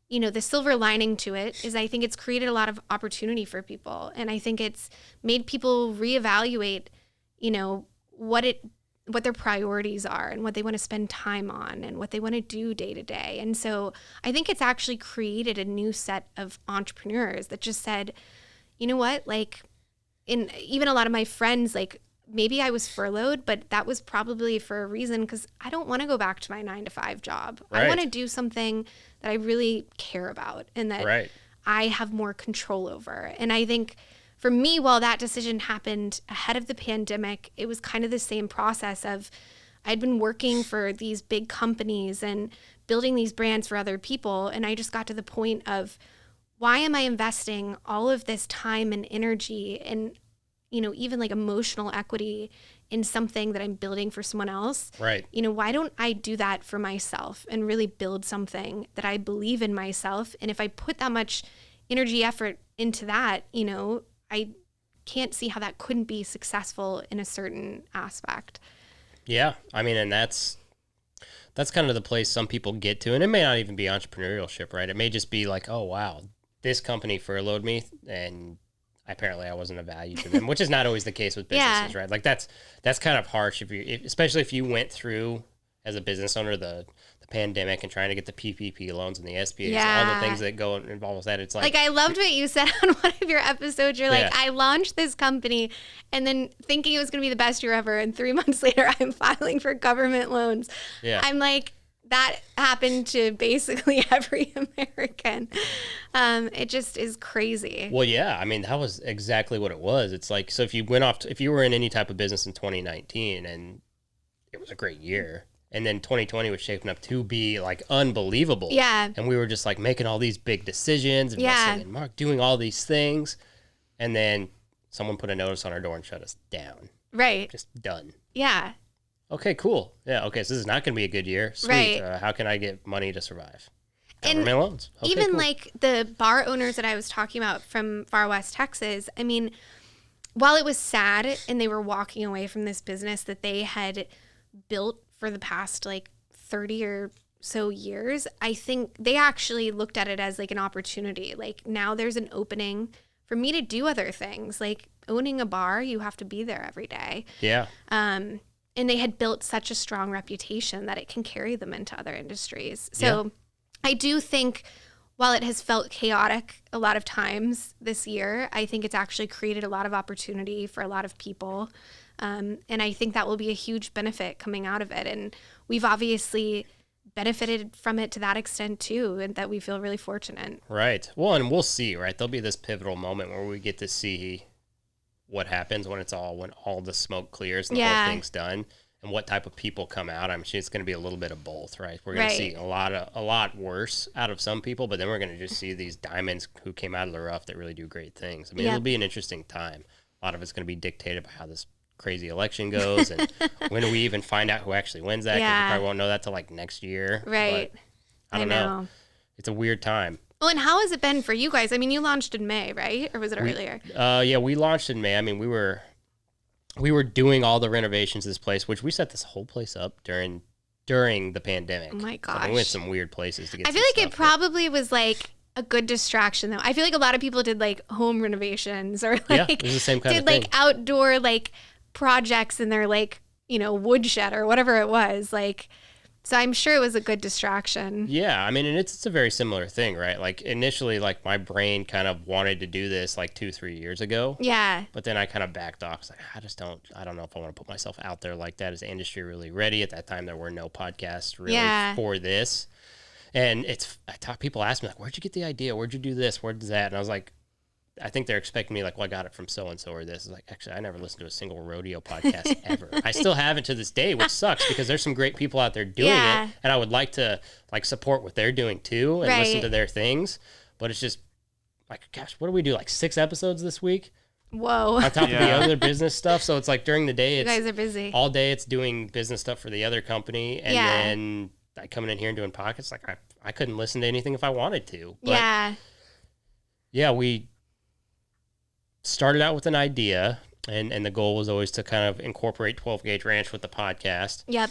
you know, the silver lining to it is I think it's created a lot of opportunity for people. And I think it's made people reevaluate, you know, what their priorities are and what they want to spend time on and what they want to do day to day. And so I think it's actually created a new set of entrepreneurs that just said, you know what, like even a lot of my friends, like maybe I was furloughed, but that was probably for a reason because I don't want to go back to my 9-to-5 job. Right. I want to do something that I really care about and that Right. I have more control over. And I think for me, while that decision happened ahead of the pandemic, it was kind of the same process of I'd been working for these big companies and building these brands for other people. And I just got to the point of why am I investing all of this time and energy and, you know, even like emotional equity in something that I'm building for someone else? Right. You know, why don't I do that for myself and really build something that I believe in myself? And if I put that much energy, effort into that, you know, I can't see how that couldn't be successful in a certain aspect. Yeah. I mean, and that's kind of the place some people get to. And it may not even be entrepreneurship, right? It may just be like, oh, wow, this company furloughed me and apparently I wasn't of value to them, which is not always the case with businesses, right? Like that's kind of harsh especially if you went through as a business owner the pandemic and trying to get the PPP loans and the SBAs, all the things that go involved with that. It's like I loved what you said on one of your episodes. You're like, I launched this company and then thinking it was going to be the best year ever. And 3 months later, I'm filing for government loans. Yeah. I'm like, that happened to basically every American. It just is crazy. Well, yeah. I mean, that was exactly what it was. It's like, so if you if you were in any type of business in 2019 and it was a great year, and then 2020 was shaping up to be like unbelievable. Yeah. And we were just like making all these big decisions, investing in Mark, doing all these things. And then someone put a notice on our door and shut us down. Right. Just done. Yeah. Okay, cool. Yeah, okay, so this is not going to be a good year. Sweet. Right. How can I get money to survive? And Government loans. Okay, even cool. like the bar owners that I was talking about from far west Texas, I mean, while it was sad and they were walking away from this business that they had built for the past like 30 or so years, I think they actually looked at it as like an opportunity. Like now there's an opening for me to do other things. Like owning a bar, you have to be there every day. Yeah. And they had built such a strong reputation that it can carry them into other industries. So I do think while it has felt chaotic a lot of times this year, I think it's actually created a lot of opportunity for a lot of people. And I think that will be a huge benefit coming out of it. And we've obviously benefited from it to that extent too, and that we feel really fortunate. Right. Well, and we'll see, right? There'll be this pivotal moment where we get to see what happens when all the smoke clears and the whole thing's done, and what type of people come out. I'm sure it's going to be a little bit of both, right? We're going to see a lot worse out of some people, but then we're going to just see these diamonds who came out of the rough that really do great things. I mean, it'll be an interesting time. A lot of it's going to be dictated by how this crazy election goes and when do we even find out who actually wins that, because we probably won't know that till like next year. Right. But I don't know. It's a weird time. Well, and how has it been for you guys? I mean, you launched in May, right? Or was it earlier? Yeah, we launched in May. I mean, we were doing all the renovations of this place, which we set this whole place up during the pandemic. Oh my gosh. So we went some weird places to get I feel like it probably was like a good distraction though. I feel like a lot of people did like home renovations or like it was the same kind did of thing. like outdoor like projects in their like, you know, woodshed or whatever it was. Like, so I'm sure it was a good distraction. Yeah, I mean, and it's a very similar thing, right? Like initially, like my brain kind of wanted to do this like 2-3 years ago. Yeah. But then I kind of backed off. It's like, I don't know if I want to put myself out there like that. Is the industry really ready? At that time, there were no podcasts really for this. And people ask me like, where'd you get the idea? Where'd you do this? Where'd that? And I was like, I think they're expecting me like, well, I got it from so-and-so or this. It's like, actually, I never listened to a single rodeo podcast ever. I still haven't to this day, which sucks because there's some great people out there doing it. And I would like to like support what they're doing too and listen to their things. But it's just like, gosh, what do we do? Like 6 episodes this week? Whoa. On top of the other business stuff. So it's like during the day, you guys are busy. All day it's doing business stuff for the other company. And then I coming in here and doing podcasts. Like I couldn't listen to anything if I wanted to. But yeah, we started out with an idea, and the goal was always to kind of incorporate 12 Gauge Ranch with the podcast. Yep.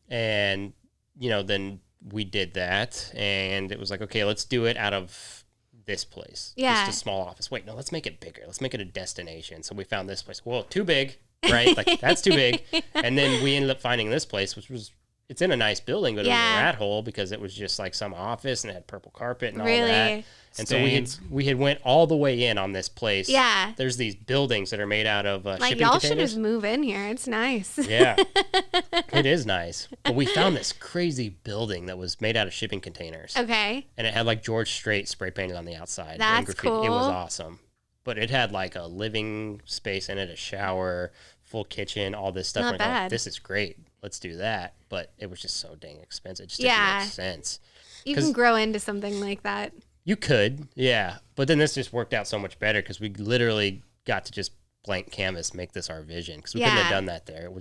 And, then we did that, and it was like, okay, let's do it out of this place. Yeah. Just a small office. Wait, no, let's make it bigger. Let's make it a destination. So we found this place. Well, too big, right? Like, that's too big. And then we ended up finding this place, which was, it's in a nice building, but it was a rat hole because it was just like some office and it had purple carpet and all that. And Stains. so we had went all the way in on this place. Yeah. There's these buildings that are made out of like shipping y'all containers. should just move in here. It's nice. Yeah. It is nice. But we found this crazy building that was made out of shipping containers. Okay. And it had like George Strait spray painted on the outside. and That's graffiti. cool. It was awesome. But it had like a living space in it, a shower, full kitchen, all this stuff. Not and I go, bad. this is great. Let's do that. But it was just so dang expensive. It just didn't make sense. You can grow into something like that. You could, yeah. But then this just worked out so much better because we literally got to just blank canvas make this our vision because we couldn't have done that there.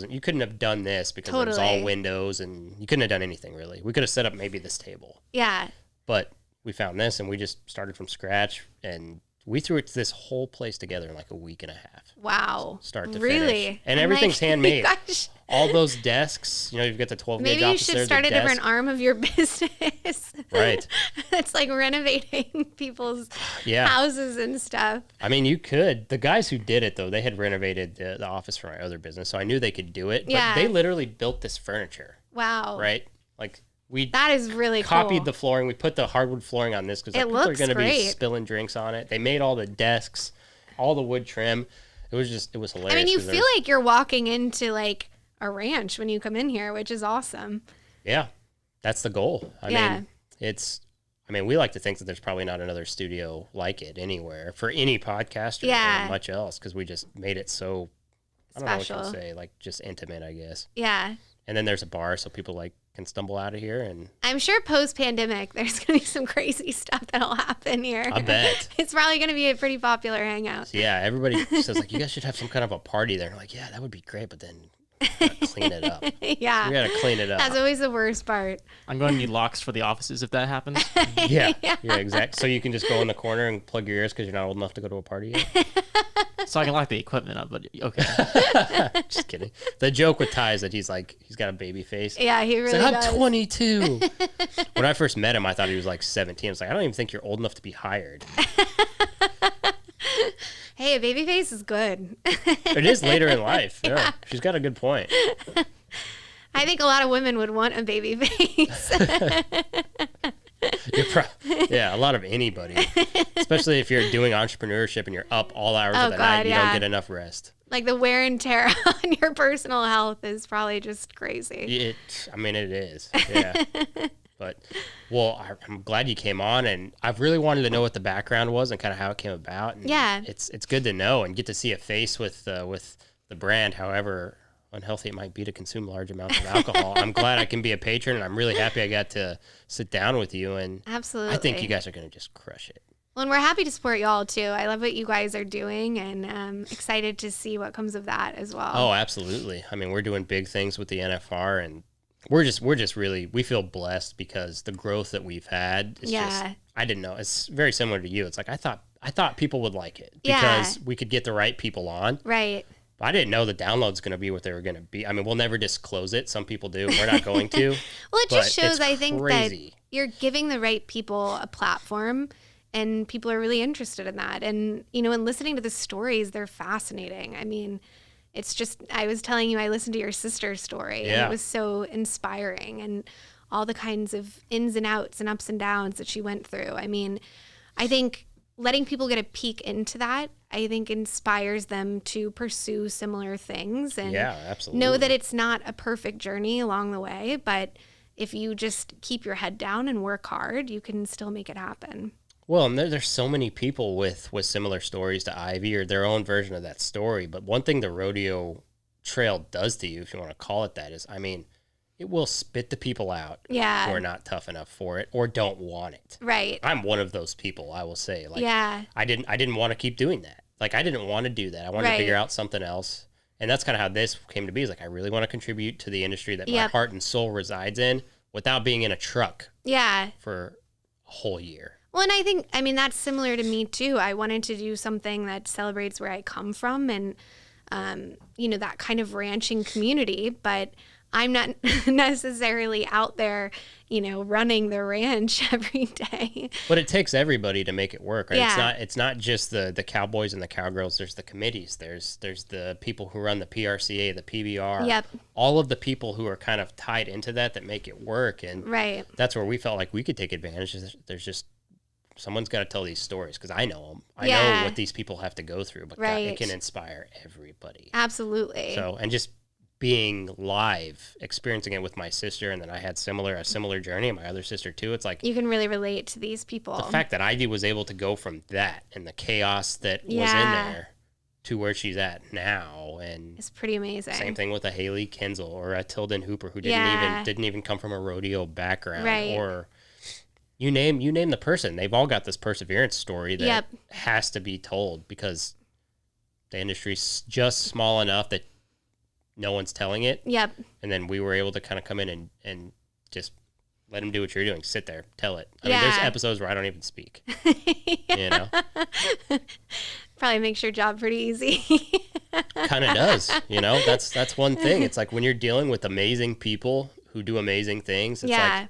You couldn't have done this because it was all windows and you couldn't have done anything really. We could have set up maybe this table. Yeah. But we found this and we just started from scratch and we threw this whole place together in like a week and a half. Wow. Start to really? finish. And everything's handmade. Gosh. All those desks, you've got the 12 gauge Maybe you should start a different arm of your business. Right. It's like renovating people's houses and stuff. I mean, you could. The guys who did it, though, they had renovated the office for my other business, so I knew they could do it. But they literally built this furniture. Wow. Right? Like, that is really copied cool. the flooring. We put the hardwood flooring on this because people are going to be spilling drinks on it. They made all the desks, all the wood trim. It was hilarious. I mean, you feel like you're walking into like a ranch when you come in here, which is awesome. Yeah, that's the goal. I mean, we like to think that there's probably not another studio like it anywhere for any podcaster or much else because we just made it so, I don't know what you say, like just intimate, I guess. Yeah. And then there's a bar so people can stumble out of here. And I'm sure post-pandemic there's going to be some crazy stuff that'll happen here. I bet. It's probably going to be a pretty popular hangout. Yeah, everybody says like, you guys should have some kind of a party there. And I'm like, yeah, that would be great, but then we gotta clean it up. Yeah. We gotta clean it up. That's always the worst part. I'm going to need locks for the offices if that happens. Yeah, exactly. So you can just go in the corner and plug your ears because you're not old enough to go to a party yet. So I can lock the equipment up, but okay. Just kidding. The joke with Ty is that he's got a baby face. Yeah, he really does. I'm 22. When I first met him, I thought he was like 17. I was like, I don't even think you're old enough to be hired. Hey, a baby face is good. It is later in life. Yeah. She's got a good point. I think a lot of women would want a baby face. Yeah, a lot of anybody. Especially if you're doing entrepreneurship and you're up all hours of the night, you don't get enough rest. Like the wear and tear on your personal health is probably just crazy. It is. Yeah. But, I'm glad you came on, and I've really wanted to know what the background was and kind of how it came about. And it's good to know and get to see a face with the brand, however unhealthy it might be to consume large amounts of alcohol. I'm glad I can be a patron, and I'm really happy I got to sit down with you. And absolutely, I think you guys are going to just crush it. Well, and we're happy to support y'all too. I love what you guys are doing, and I'm excited to see what comes of that as well. Oh, absolutely. I mean, we're doing big things with the NFR, and we're just really, we feel blessed because the growth that we've had is just, I didn't know. It's very similar to you. It's like I thought people would like it because we could get the right people on. Right. But I didn't know the download's going to be what they were going to be. I mean, we'll never disclose it. Some people do. We're not going to. Well, it just shows, I think, crazy. That you're giving the right people a platform, and people are really interested in that. And, and listening to the stories, they're fascinating. I mean, it's just, I was telling you, I listened to your sister's story, and it was so inspiring, and all the kinds of ins and outs and ups and downs that she went through. I mean, I think letting people get a peek into that, I think inspires them to pursue similar things and absolutely. know that it's not a perfect journey along the way, but if you just keep your head down and work hard, you can still make it happen. Well, and there's so many people with similar stories to Ivy or their own version of that story. But one thing the rodeo trail does to you, if you want to call it that, is, I mean, it will spit the people out who are not tough enough for it or don't want it. Right. I'm one of those people, I will say. Like, yeah. I didn't want to keep doing that. Like, I didn't want to do that. I wanted to figure out something else. And that's kind of how this came to be. Is like, I really want to contribute to the industry that my heart and soul resides in without being in a truck for a whole year. Well, and I mean, that's similar to me too. I wanted to do something that celebrates where I come from and, you know, that kind of ranching community, but I'm not necessarily out there, you know, running the ranch every day. But it takes everybody to make it work, right? Yeah. It's not just the cowboys and the cowgirls. There's the committees. There's the people who run the PRCA, the PBR. Yep. All of the people who are kind of tied into that make it work. And that's where we felt like we could take advantage. There's just someone's got to tell these stories because I know them. I know what these people have to go through, but God, it can inspire everybody. Absolutely. So, and just being live, experiencing it with my sister, and then I had a similar journey, and my other sister too. It's like you can really relate to these people. The fact that Ivy was able to go from that and the chaos that was in there to where she's at now, and it's pretty amazing. Same thing with a Haley Kinzel or a Tilden Hooper who didn't even come from a rodeo background, or you name the person. They've all got this perseverance story that has to be told because the industry's just small enough that no one's telling it. Yep. And then we were able to kind of come in and just let them do what you're doing. Sit there, tell it. I mean, there's episodes where I don't even speak. You know? Probably makes your job pretty easy. Kind of does. You know, that's one thing. It's like when you're dealing with amazing people who do amazing things, it's like,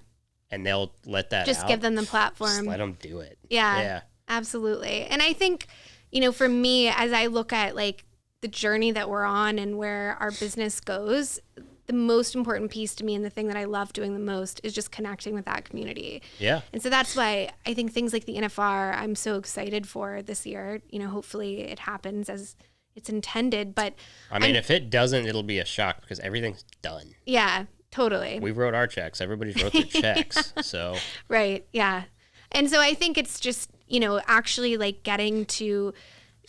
and they'll let that just out. Give them the platform. Just let them do it. Yeah. Absolutely. And I think, you know, for me, as I look at like the journey that we're on and where our business goes, the most important piece to me and the thing that I love doing the most is just connecting with that community. Yeah. And so that's why I think things like the NFR I'm so excited for this year. You know, hopefully it happens as it's intended. But I mean, if it doesn't, it'll be a shock because everything's done. Yeah, totally. We wrote our checks. Everybody's wrote their checks. So right. Yeah. And so I think it's just, you know, actually like getting to,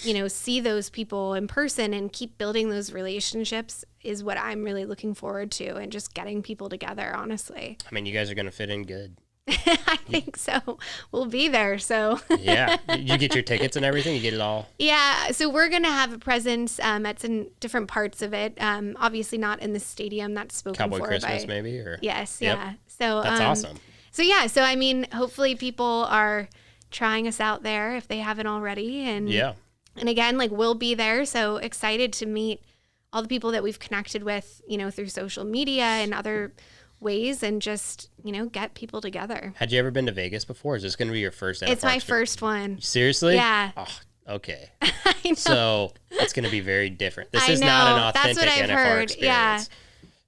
you know, see those people in person and keep building those relationships is what I'm really looking forward to, and just getting people together, honestly. I mean, you guys are going to fit in good. I think so. We'll be there, so. Yeah. You get your tickets and everything? You get it all? Yeah. So we're going to have a presence at some different parts of it. Obviously not in the stadium. That's spoken Cowboy for Christmas by, maybe? Or Yes, yep. yeah. So that's awesome. So yeah, so I mean, hopefully people are trying us out there if they haven't already. And again, like we'll be there. So excited to meet all the people that we've connected with, you know, through social media and other ways, and just, you know, get people together. Had you ever been to Vegas before? Is this going to be your first NFR It's my first one. Seriously? Yeah. Oh, okay. I know. So it's going to be very different. This is not an authentic That's what I've NFR heard. experience.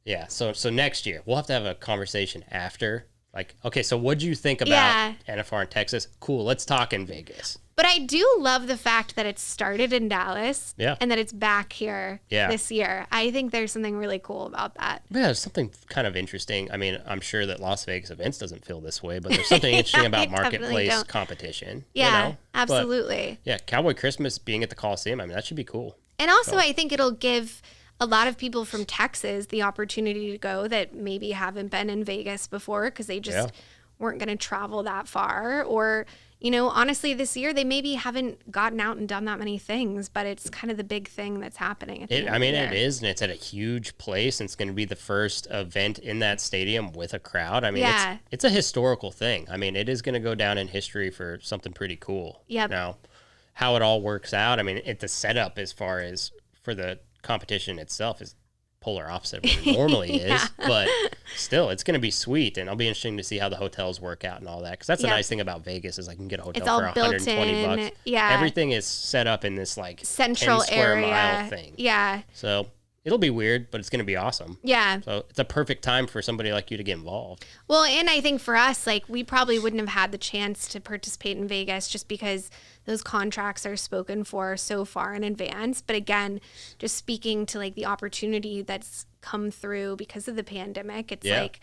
Yeah. So next year we'll have to have a conversation after. Like, okay, so what do you think about NFR in Texas? Cool, let's talk in Vegas. But I do love the fact that it started in Dallas and that it's back here this year. I think there's something really cool about that. Yeah, there's something kind of interesting. I mean, I'm sure that Las Vegas events doesn't feel this way, but there's something interesting about marketplace competition. Yeah, you know? absolutely. But, Cowboy Christmas being at the Coliseum, I mean, that should be cool. And also, I think it'll give a lot of people from Texas the opportunity to go that maybe haven't been in Vegas before because they just weren't going to travel that far. Or, you know, honestly, this year they maybe haven't gotten out and done that many things, but it's kind of the big thing that's happening. It is, and it's at a huge place, and it's going to be the first event in that stadium with a crowd. I mean, it's a historical thing. I mean, it is going to go down in history for something pretty cool. Yep. Now, how it all works out, I mean, the setup as far as for the competition itself is polar opposite of what it normally is, but still it's going to be sweet, and it'll be interesting to see how the hotels work out and all that, because that's the nice thing about Vegas is like you can get a hotel for $120. Everything is set up in this like central 10 square area mile thing. So it'll be weird, but it's going to be awesome. So it's a perfect time for somebody like you to get involved. Well, and I think for us, like we probably wouldn't have had the chance to participate in Vegas just because those contracts are spoken for so far in advance. But again, just speaking to like the opportunity that's come through because of the pandemic, it's like,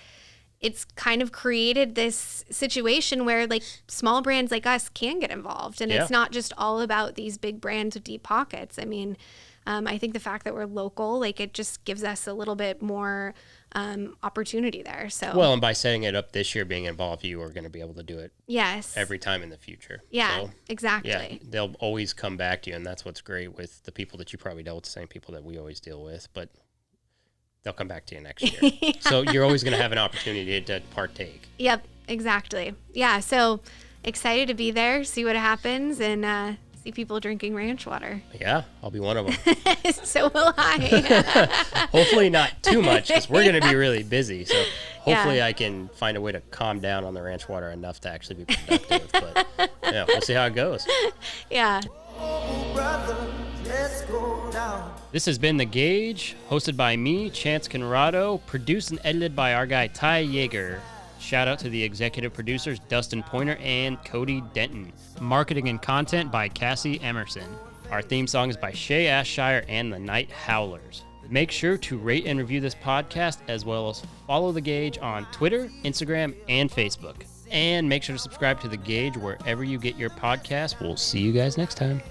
it's kind of created this situation where like small brands like us can get involved, and it's not just all about these big brands with deep pockets. I mean, I think the fact that we're local, like it just gives us a little bit more opportunity there. So well, and by setting it up this year, being involved, you are going to be able to do it every time in the future. Yeah, so, exactly. Yeah, they'll always come back to you, and that's what's great with the people that you probably dealt with, the same people that we always deal with, but they'll come back to you next year. So you're always going to have an opportunity to partake. Yep, exactly. Yeah, so excited to be there, see what happens, and see people drinking ranch water. Yeah, I'll be one of them. So will I. Hopefully not too much, because we're going to be really busy. So hopefully I can find a way to calm down on the ranch water enough to actually be productive. But yeah, we'll see how it goes. Yeah. This has been The Gauge, hosted by me, Chance Conrado, produced and edited by our guy Ty Yeager. Shout out to the executive producers Dustin Pointer and Cody Denton. Marketing and content by Cassie Emerson. Our theme song is by Shay Ashshire and the Night Howlers. Make sure to rate and review this podcast, as well as follow The Gauge on Twitter, Instagram, and Facebook. And make sure to subscribe to The Gauge wherever you get your podcasts. We'll see you guys next time.